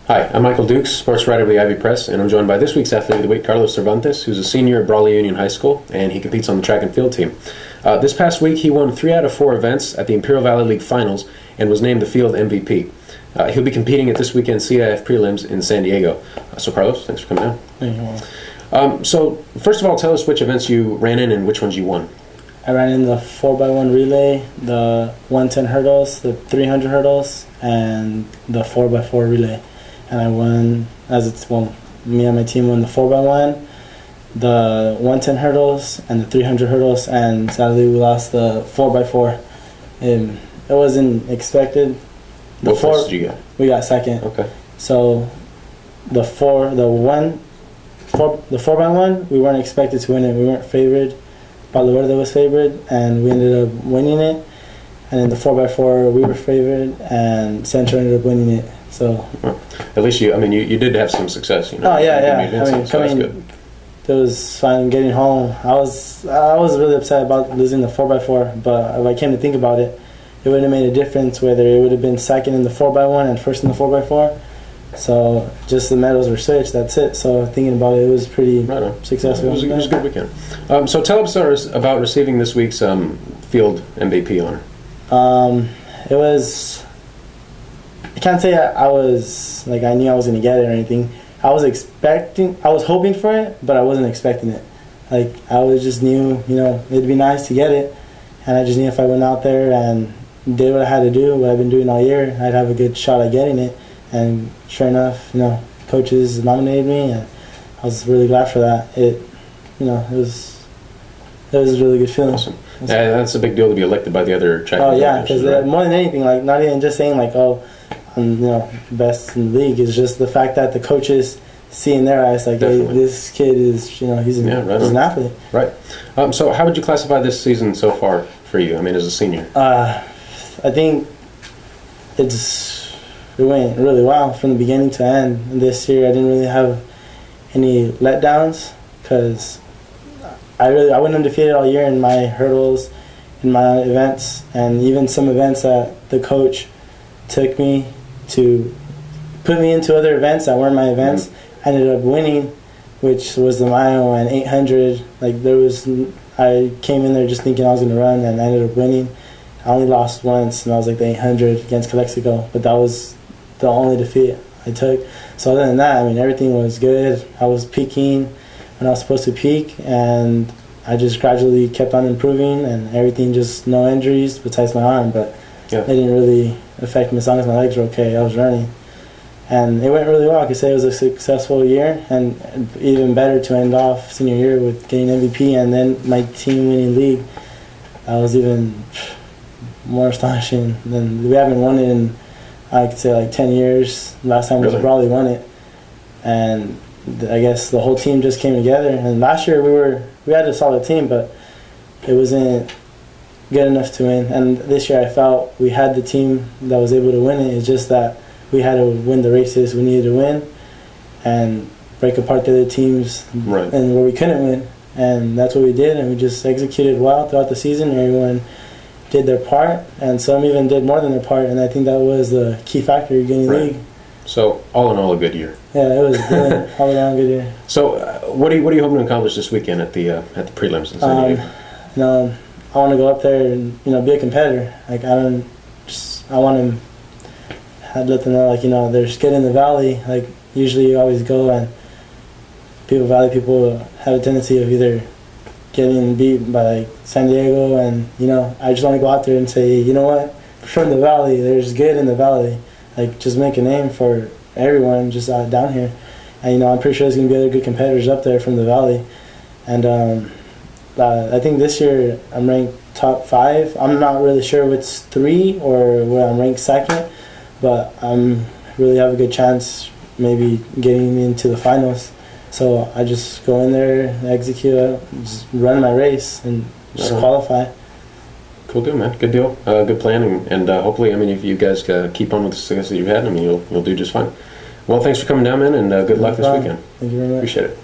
Hi, I'm Michael Dukes, sports writer of the Ivy Press, and I'm joined by this week's Athlete of the Week, Carlos Cervantes, who's a senior at Brawley Union High School, and he competes on the track and field team. This past week, he won 3 out of 4 events at the Imperial Valley League Finals and was named the field MVP. He'll be competing at this weekend's CIF prelims in San Diego. So, Carlos, thanks for coming down. Thank you. So, first of all, tell us which events you ran in and which ones you won. I ran in the 4x1 relay, the 110 hurdles, the 300 hurdles, and the 4x4 relay. And I won, me and my team won the 4x1, the 110 hurdles, and the 300 hurdles, and sadly we lost the 4x4. It wasn't expected. What place did you get? We got second. Okay. So the 4x1, we weren't expected to win it. We weren't favored. Palo Verde was favored, and we ended up winning it. And in the 4x4, we were favored, and Central ended up winning it. So, at least you did have some success, you know. Oh yeah. Coming, it was fine getting home. I was really upset about losing the 4x4, but if I came to think about it, it would have made a difference whether it would have been second in the 4x1 and first in the 4x4. So just the medals were switched. That's it. So thinking about it, it was pretty successful. It was a good weekend. So tell us about receiving this week's field MVP honor. It was. I can't say I was like I knew I was going to get it or anything. I was hoping for it, but I wasn't expecting it. Like I just knew, it'd be nice to get it, and I just knew if I went out there and did what I had to do, what I've been doing all year, I'd have a good shot at getting it. And sure enough, coaches nominated me, and I was really glad for that. It was a really good feeling. Awesome. Yeah, that's a big deal to be elected by the other track. Oh yeah, because more than anything, like not even just saying like, I'm best in the league, is just the fact that the coaches see in their eyes like, hey, this kid is he's an athlete. Right. So how would you classify this season so far for you? I mean, as a senior. I think it went really well from the beginning to end. And this year I didn't really have any letdowns because I went undefeated all year in my hurdles, in my events, and even some events that the coach took me to put me into other events that weren't my events. I ended up winning, which was the mile and 800. I came in there just thinking I was going to run, and I ended up winning. I only lost once, and that was like the 800 against Calexico, but that was the only defeat I took. So other than that, everything was good. I was peaking when I was supposed to peak, and I just gradually kept on improving, and everything, just no injuries besides my arm, but it didn't really affect me as long as my legs were okay. I was running, and it went really well. I could say it was a successful year, and even better to end off senior year with getting MVP and then my team winning league. That was even more astonishing. We haven't won it in, I could say, like 10 years. Last time was Brawley won it, and I guess the whole team just came together. And last year we had a solid team, but it wasn't good enough to win. And this year I felt we had the team that was able to win it. It's just that we had to win the races we needed to win and break apart the other teams and where we couldn't win. And that's what we did, and we just executed well throughout the season. Everyone did their part, and some even did more than their part, and I think that was the key factor in getting the league. So all in all, a good year. Yeah, it was good. All around good year. So what are you hoping to accomplish this weekend at the prelims in San Diego? I want to go up there and be a competitor. Like I want to let them know, like there's good in the valley. Like usually you always go and Valley people have a tendency of either getting beat by like San Diego, and I just want to go out there and say, you know what, from the valley, there's good in the valley. Like just make a name for everyone just down here, and I'm pretty sure there's gonna be other good competitors up there from the valley, and I think this year I'm ranked top 5. I'm not really sure if it's 3 or where I'm ranked second, but I'm really have a good chance maybe getting into the finals. So I just go in there, execute, just run my race, and just qualify. Cool deal, man. Good deal. Good plan, and hopefully, if you guys keep on with the success that you've had, you'll do just fine. Well, thanks for coming down, man, and good luck this weekend. Thank you very much. Appreciate it.